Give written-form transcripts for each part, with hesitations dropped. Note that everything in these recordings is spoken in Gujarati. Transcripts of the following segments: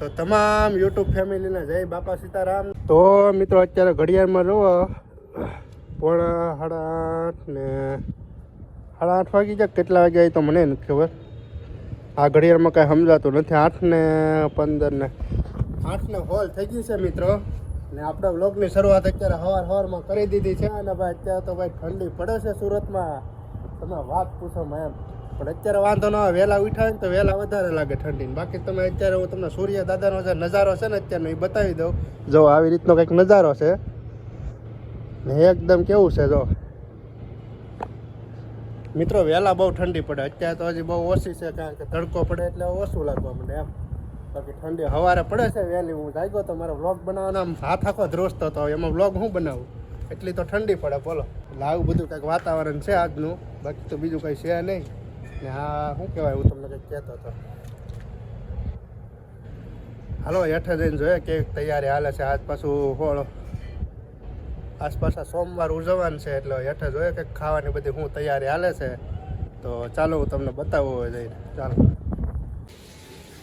તો તમામ યુટ્યુબ ફેમિલીને જય બાપા સીતારામ. તો મિત્રો અત્યારે ઘડિયાળમાં જુઓ પોણા 8:30 ને 8:30 વાગી જાય. કેટલા વાગ્યા તો મને નથી ખબર. આ ઘડિયાળમાં કાંઈ સમજાતું નથી. 8:15 ને 8 હોલ થઈ ગયું છે મિત્રો. ને આપણા વ્લોગની શરૂઆત અત્યારે સવારમાં કરી દીધી છે. અને ભાઈ અત્યારે તો ભાઈ ઠંડી પડે છે સુરતમાં, તમે વાત પૂછો એમ. પણ અત્યારે વાંધો ન આવે, વહેલા ઉઠાય ને તો વહેલા વધારે લાગે ઠંડી. બાકી તમે અત્યારે હું તમને સૂર્ય દાદાનો જે નજારો છે ને અત્યારનો એ બતાવી દઉં. જો આવી રીતનો કંઈક નજારો છે ને એકદમ કેવું છે જો મિત્રો. વહેલા બહુ ઠંડી પડે, અત્યારે તો હજી બહુ ઓછી છે, કારણ કે તડકો પડે એટલે ઓછું લાગવા માંડે એમ. બાકી ઠંડી સવારે પડે છે વહેલી. હું જાગ્યો તો મારો વ્લોગ બનાવવાનો આમ હાથ આખો ધ્રોસતો હતો. એમાં વ્લોગ હું બનાવું, એટલી તો ઠંડી પડે બોલો. એટલે આવું બધું કંઈક વાતાવરણ છે આજનું. બાકી તો બીજું કંઈ છે નહીં. ને હા શું કહેવાય, હું તમને કંઈક કહેતો હતો. હાલો હેઠે જઈને જોઈએ કે તૈયારી હાલે છે. આજ પાછું હોળ આસપાસ સોમવાર ઉજવવાનું છે, એટલે હેઠે જોઈએ કે ખાવાની બધી શું તૈયારી હાલે છે. તો ચાલો હું તમને બતાવવું હોય જઈને. ચાલો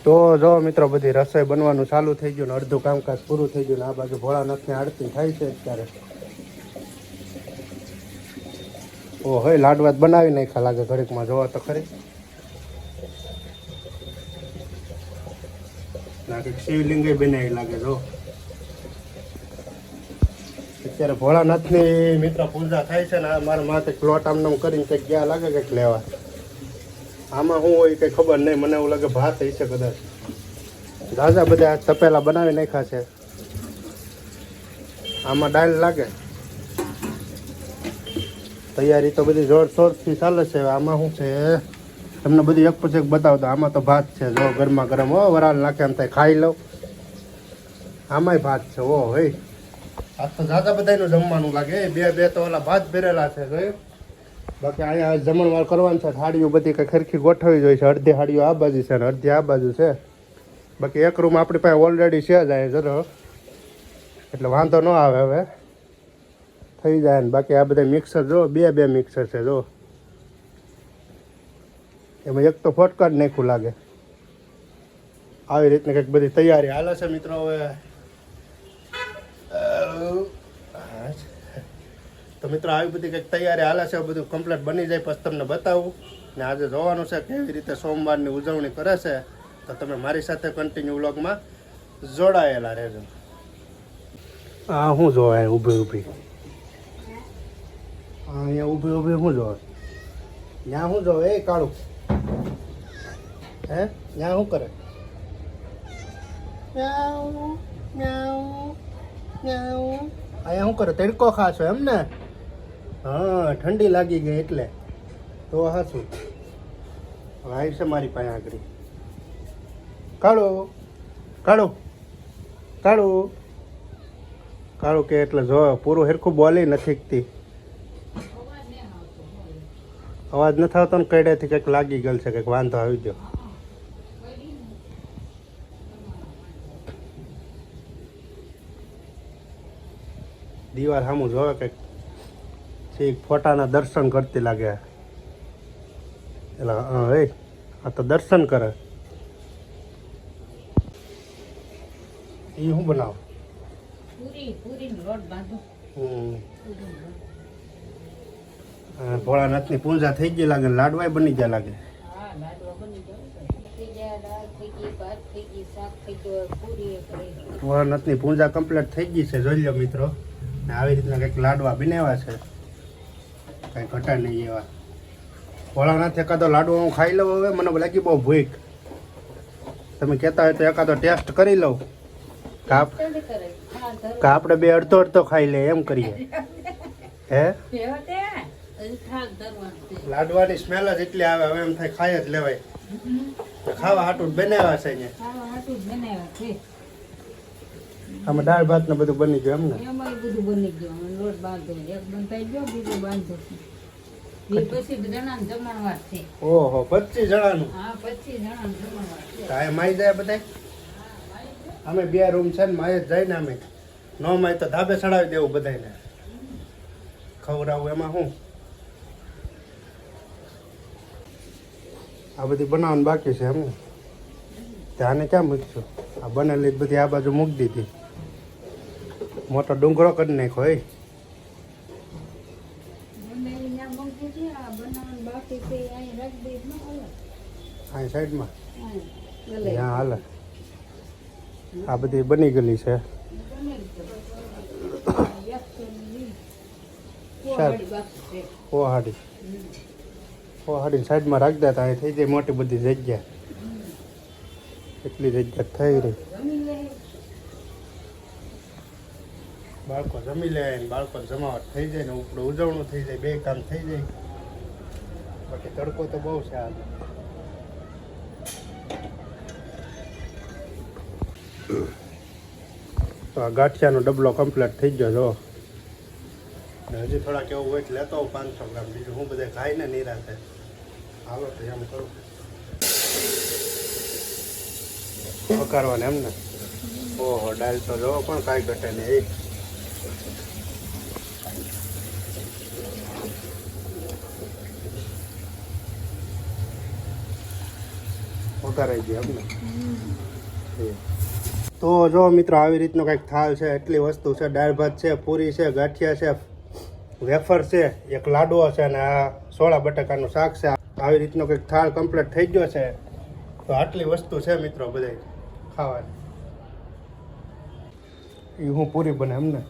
તો જો મિત્રો બધી રસોઈ બનવાનું ચાલુ થઈ ગયું ને અડધું કામકાજ પૂરું થઈ ગયું ને આ બાજુ ભોળાનાથની આરતી થાય છે અત્યારે. ઓ હોય લાડવાત બનાવી નાખ્યા લાગે ઘડીકમાં, જોવા તો ખરી. લાગે શિવલિંગે બનાવી લાગે જો. અત્યારે ભોળાનાથની મિત્ર પૂજા થાય છે ને મારા માથે પ્લોટ આમ કરીને કંઈક ગયા લાગે કંઈક લેવા. આમાં શું હોય કંઈ ખબર નહીં, મને એવું લાગે ભાત હશે કદાચ. દાદા બધા તપેલા બનાવી નાખ્યા છે. આમાં દાળ લાગે. તૈયારી તો બધી જોરશોરથી ચાલે છે. આમાં શું છે તમને બધી એક પછી એક બતાવતો. આમાં તો ભાત છે જો, ગરમા ગરમ. હો વરાળ નાખે એમ થાય ખાઈ લઉં. આમાંય ભાત છે. ઓ હોય આ તો દાદા બધાનું જમવાનું લાગે. બે તો ઓલા ભાત ભરેલા છે જોયું. બાકી અહીંયા જમણવાર કરવાનું છે. થાળીઓ બધી કંઈ ખરખી ગોઠવી જોઈએ છે. અડધી થાળીઓ આ બાજુ છે ને અડધી આ બાજુ છે. બાકી એક રૂમ આપણી પાસે ઓલરેડી છે જ અહીંયા જરો, એટલે વાંધો ન આવે, હવે થઈ જાય ને. બાકી આ બધા મિક્સર જો, બે મિક્સર છે જો. એમાં એક તો ફોટકા જ નાખ્યું લાગે. આવી રીતની કંઈક બધી તૈયારી હાલે છે મિત્રો. હવે તો મિત્રો આવી બધી કંઈક તૈયારી હાલે છે. બધું કમ્પ્લીટ બની જાય પછી તમને બતાવું. ને આજે જોવાનું છે કેવી રીતે સોમવારની ઉજવણી કરે છે. તો તમે મારી સાથે કન્ટિન્યુ વ્લોગમાં જોડાયેલા રહેજો. હા શું જોવાય ઊભી અહીંયા ઊભી શું જોવે? ત્યાં શું જોવે? એ કાળું હે ત્યાં શું કરે? અહીંયા શું કરે? તડકો ખાશો એમ ને? હા ઠંડી લાગી ગઈ એટલે તો હાશું આવી છે મારી પાસે આગળ. કાળું કે એટલે જો પૂરું હેરખું બોલી નથી. અવાજ નથી આવતો ને કઈડેથી કંઈક લાગી ગયેલ છે, કંઈક વાંધો આવી ગયો. દીવાર સામું જોવે કંઈક છેક ફોટાના દર્શન કરતી લાગે. એટલે હા એ આ તો દર્શન કરે. એ શું બનાવો? ભોળાનાથની પૂજા થઈ ગઈ લાગે. લાડવાય બની ગયા લાગે. ભોળાનાથની પૂજા કમ્પ્લીટ થઈ ગઈ છે જોઈ લો મિત્રો. ને આવી રીતના કંઈક લાડવા બનાવ્યા છે, કંઈ ઘટા નહીં એવા. ભોળાનાથ એકાદો લાડવો હું ખાઈ લઉં. હવે મને લાગી બહુ ભૂખ. તમે કહેતા હોય તો એકાદો ટેસ્ટ કરી લઉં. આપણે બે અડધો ખાઈ લે એમ કરીએ. હે લાડવાની સ્મેલ જ એટલી આવે. હવે એમ થાય ખાઈ જ લેવાય. ખાવા હાટું બનાવ્યા છે અહીંયા. આમાં દાળ ભાત ને બધું બની ગયું એમ ને? બધું બની ગયું. લોટ બાંધો, એક બંધાઈ ગયો, બીજું બાંધો. ઓહો 25 જણાનું? હા 25 જણાનું જમણવાર. કાંઈ માઈ જાય બધા? અમે 2 રૂમ છે ને માય જ જાય ને. અમે ન માય તો ધાબે ચડાવી દેવું બધાને. ખવડાવું એમાં શું? આ બધી બનાવવાનું બાકી છે એમ ને? ત્યાંને ક્યાં મૂકશું? આ બનેલી બધી આ બાજુ મૂકી દીધી. મોટો ડુંગરો કરી નાખ્યો હે. અહીં સાઈડમાં ત્યાં હાલે. આ બધી બની ગયેલી છે. ઓહાડી સાઈડમાં રાખી દેતા અહીં થઈ જાય મોટી બધી જગ્યા. એટલી જગ્યા થઈ રહી. બાળકો જમી લે ને બાળકો જમાવટ થઈ જાય ને ઉપડું ઉજવણું થઈ જાય. બે કામ થઈ જાય. બાકી તડકો તો બહુ છે આ. તો આ ગાંઠિયાનો ડબલો કમ્પ્લીટ થઈ ગયો જો. હજી થોડાક એવું હોય લેતો 500 ગ્રામ. બીજું હું બધા ખાઈને નિરાતે હાલો તો એમ કરું પકારવાને એમને. ઓહો દાળ તો જો પણ કાંઈ ઘટે નહીં. પકારાઈ ગયા એમને. તો જો મિત્રો આવી રીતનો કંઈક થાળ છે. એટલી વસ્તુ છે. દાળ ભાત છે, પૂરી છે, ગાંઠિયા છે, વેફર છે, એક લાડવો છે અને આ સોળા બટાકાનું શાક છે. આવી રીતનો કંઈક થાળ કમ્પ્લીટ થઈ ગયો છે. તો આટલી વસ્તુ છે મિત્રો બધાય ખાવાની. એ હું પૂરી બને એમને.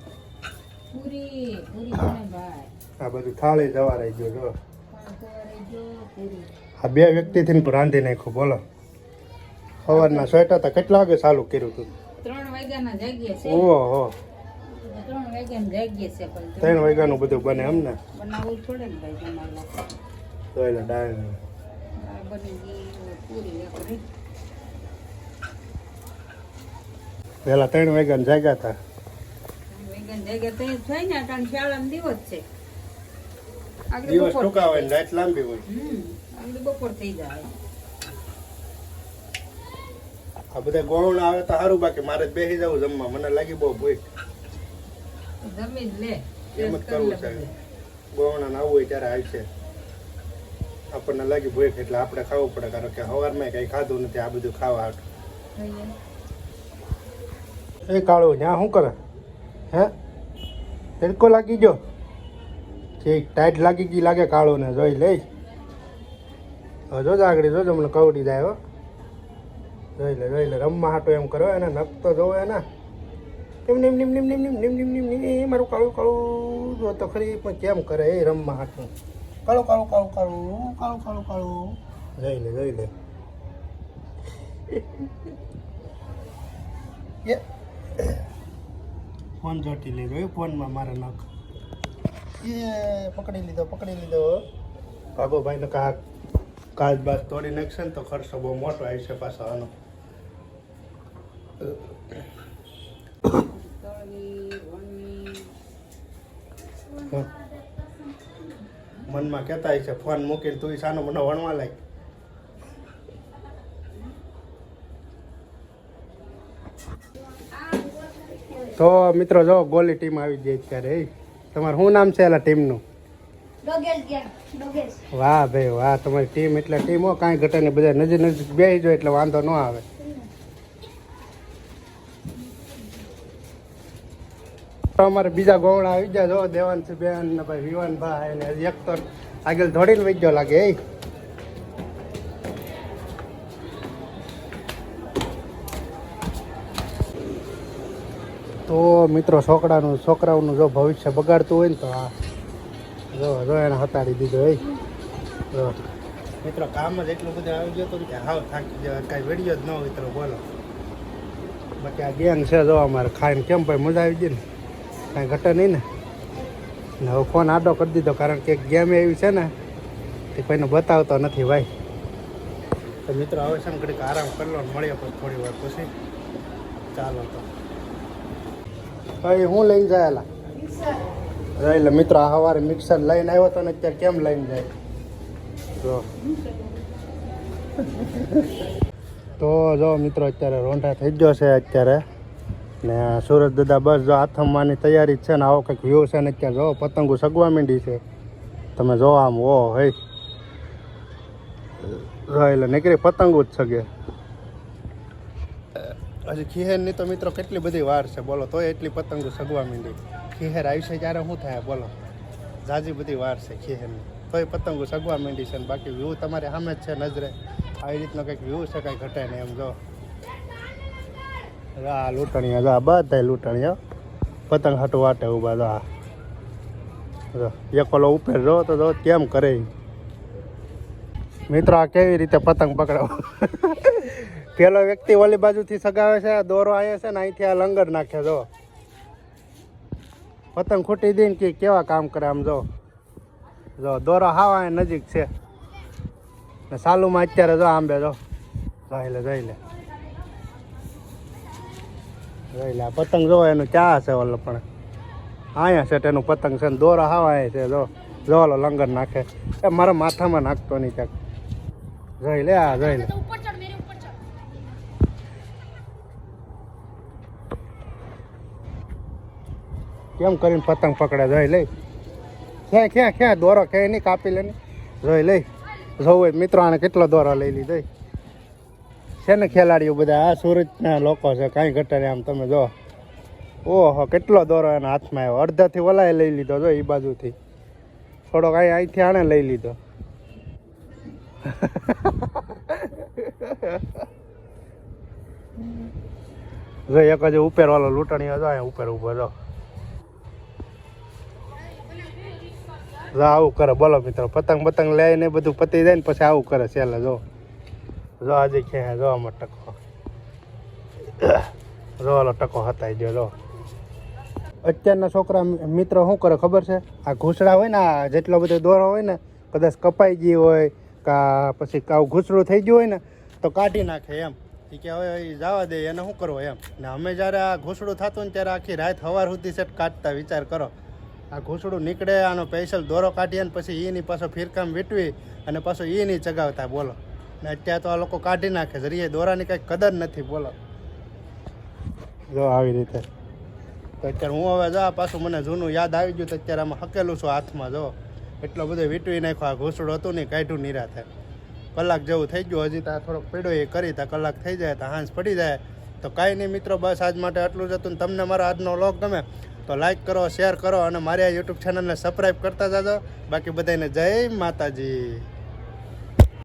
આ બધું થાળી જવા રહી ગયો જો. આ 2 વ્યક્તિથી રાંધી નાખ્યું. બોલો સવારના સ્વેટર હતા. કેટલા વાગે ચાલુ કર્યું હતું? 3 વાગ્યાના જાગ્યા છે. ઓહો 3 વાગ્યાના જાગ્યા છે. 3 વાગ્યાનું બધું બને એમને. બનાવવું પડે ને ભાઈ તમારે. જોઈ લે દાળ બની ગઈ પૂરી વેફર. પહેલા 3 વાગ્યાને જાગ્યા હતા. 3 વાગ્યાના જાગ્યા તો થાય ને કારણ શાળાનો દિવસ છે. દિવસ ટૂંકા હોય ને રાત લાંબી હોય. આગળ બપોર થઈ જાય. આ બધા ગોળ આવે તો સારું. બાકી મારે બેસી જવું જમવા. મને લાગી બહુ ભૂખ. જમી જ લે. એમ જ કરવું છે. ગોળના આવું હોય ત્યારે આવશે. આપણને લાગી ભૂખ એટલે આપણે ખાવું પડે. કારણ કે સવારમાં કંઈ ખાધું નથી. આ બધું ખાવા હાટું. એ કાળું ત્યાં શું કરે? હે તડકો લાગી ગયો? ઠીક ટાઈટ લાગી ગઈ લાગે કાળું ને. જોઈ લઈ જોજો આગળ જોજો મને કવડી જાય. હો જોઈ લે રમવા હાટો એમ કરો. એને નખતો જોવો એને એમ નીમ નીમ નીમ નીમ નીમ નીમ નીમ નીમ નીમ મારું કાળું કાળું જો તો ખરી. પણ કેમ કરે એ રમવા હાટું? કાળું કાળું કાળું કાળું કાળું કાળું કાળું. જોઈ લે ફોન જોટી લીધો. એ ફોનમાં મારે નખ એ પકડી લીધો. કાગો ભાઈને કાચ બાદ તોડી નાખશે ને તો ખર્ચો બહુ મોટો આવી છે પાછો આનો. મનમાં કહેતા છે ફોન મૂકીને તું સાનો મને વણવા લાગ. તો મિત્રો જો ગોલી ટીમ આવી ગઈ અત્યારે. તમારું શું નામ છે એલા ટીમનું? વાહ ભાઈ વાહ. તમારી ટીમ એટલે ટીમ હો. કાંઈ ઘટે ને બધા નજીક બેસી જાય એટલે વાંધો ન આવે. તો અમારે બીજા ગોવડા આવી ગયા જો. દેવાંશી બેન ને ભાઈ વિવાનભાઈ ને એક તો આગળ દોડીને વહી ગયો લાગે. એ તો મિત્રો છોકરાઓનું જો ભવિષ્ય બગાડતું હોય ને તો આ જો એને હતાડી દીધો. એ જો મિત્રો કામ જ એટલું બધું આવી ગયો તો કે હાવ થાકી જાય. કાંઈ વિડીયો જ ન હોય મિત્રો. બોલો બાકી આ ગેંગ છે જો અમારે. ખાઈને કેમ ભાઈ મજા આવી ગઈ ને. કાંઈ ઘટે નહીં ને. હવે ફોન આડો કરી દીધો કારણ કે ગેમ એવી છે ને તે કોઈને બતાવતો નથી ભાઈ. તો મિત્રો હવે છે ને ઘડીક આરામ કરી લો. મળીએ પછી થોડી વાર પછી. ચાલો તો ભાઈ હું લઈને જાયેલા એટલે મિત્રો આ સવારે મિક્સર લઈને આવ્યો તો ને અત્યારે કેમ લઈને જાય જો. તો જો મિત્રો અત્યારે રોંઢા થઈ ગયો છે અત્યારે ને સુરજ દાદા બસ જો આથમવાની તૈયારી છે ને. આવો કંઈક વ્યૂ છે ને અત્યારે જો પતંગો સગવા માંડી છે. તમે જો આમ ઓ હે એટલે નીકળી પતંગો જ સગે. હજી ખીહેરની તો મિત્રો કેટલી બધી વાર છે બોલો, તોય એટલી પતંગો સગવા માંડી. ખીહેર આવશે ત્યારે શું થાય બોલો, ઝાઝી બધી વાર છે ખીહેરની, તોય પતંગો સગવા માંડી છે. ને બાકી વ્યૂ તમારે સામે જ છે નજરે, આવી રીતનો કંઈક વ્યૂ છે, કાંઈ ઘટે નહીં એમ. જો આ લૂંટણીયા, જો આ બધા લૂંટણીયા પતંગ હાટું વાટે ઊભા. જો એક ઓલો ઉપર જો તો જો કેમ કરે મિત્રો. આ કેવી રીતે પતંગ પકડાવો. પેલો વ્યક્તિ ઓલી બાજુથી સગાવે છે, દોરો આવ્યો છે ને અહીંથી આ લંગર નાખે. જો પતંગ ખૂટી દઈને કે કેવા કામ કરે આમ. જો જો દોરો હાવા નજીક છે ને સાલુમાં અત્યારે જો આંબે. જો જોઈ લે જોઈ લે જોઈ લે આ પતંગ જો એનું ક્યાં છે ઓલો, પણ અહીંયા છે તેનું પતંગ છે ને દોરો હાવા છે. જો જો ઓલો લંગર નાખે એ મારા માથામાં નાખતો નહીં ક્યાંક. જોઈ લે આ જોઈ લે. કેમ કરીને પતંગ પકડે જોઈ લઈ. ક્યાં ક્યાં ક્યાં દોરો ક્યાંય નહીં કાપી લે ને. જોઈ લઈ જોવું મિત્રો આને કેટલો દોરો લઈ લીધો છે ને. ખેલાડીઓ બધા આ સુરતના લોકો છે, કાંઈ ઘટે નહીં આમ. તમે જો ઓહો કેટલો દોરો એના હાથમાં આવ્યો. અડધાથી ઓલાએ લઈ લીધો જો એ બાજુથી, થોડોક અહીંથી આણે લઈ લીધો. જો એક જ ઉપર વાળો લૂંટણીઓ જો અહીંયા ઉપર ઉભો. જો આવું કરે બોલો મિત્રો. પતંગ બતંગ લઈને બધું પતી જાય ને પછી આવું કરે છેલ્લે. જો જો આજે ક્યાં જો આમાં ટકો, જો ઓલો ટકો હતાઈ ગયો. જો અત્યારના છોકરા મિત્રો શું કરે ખબર છે, આ ઘૂસડા હોય ને, આ જેટલો બધો દોરો હોય ને, કદાચ કપાઈ ગઈ હોય કા પછી આવું ઘૂસડું થઈ ગયું હોય ને તો કાઢી નાખે એમ. એ કે હવે જવા દે, એને શું કરવો એમ. ને અમે જ્યારે આ ઘૂસડું થતું ને ત્યારે આખી રાત સવાર સુધી સેટ કાઢતા. વિચાર કરો, આ ઘૂસડું નીકળે, આનો સ્પેશિયલ દોરો કાઢીએ ને પછી એની પાછો ફિરકામ વીટવી અને પાછો એ નહીં ચગાવતા બોલો. ને અત્યારે તો આ લોકો કાઢી નાખે જરીએ, દોરાની કંઈક કદર નથી બોલો. જો આવી રીતે તો અત્યારે હું હવે જા પાછું મને જૂનું યાદ આવી ગયું તો અત્યારે આમાં હકેલું છું હાથમાં. જો એટલો બધો વીટવી નાખ્યો. આ ઘૂસડું હતું નહીં, કાઢ્યું નિરાતે. કલાક જેવું થઈ ગયું, હજી ત્યાં થોડોક પડ્યો એ કરી તા કલાક થઈ જાય તો હાંસ પડી જાય. તો કાંઈ નહીં મિત્રો, બસ આજ માટે આટલું જ હતું. ને તમને મારો આજનો વ્લોગ ગમે તો લાઈક કરો, શેર કરો અને મારી આ યુટ્યુબ ચેનલને સબસ્ક્રાઈબ કરતા જાજો. બાકી બધાને જય માતાજી.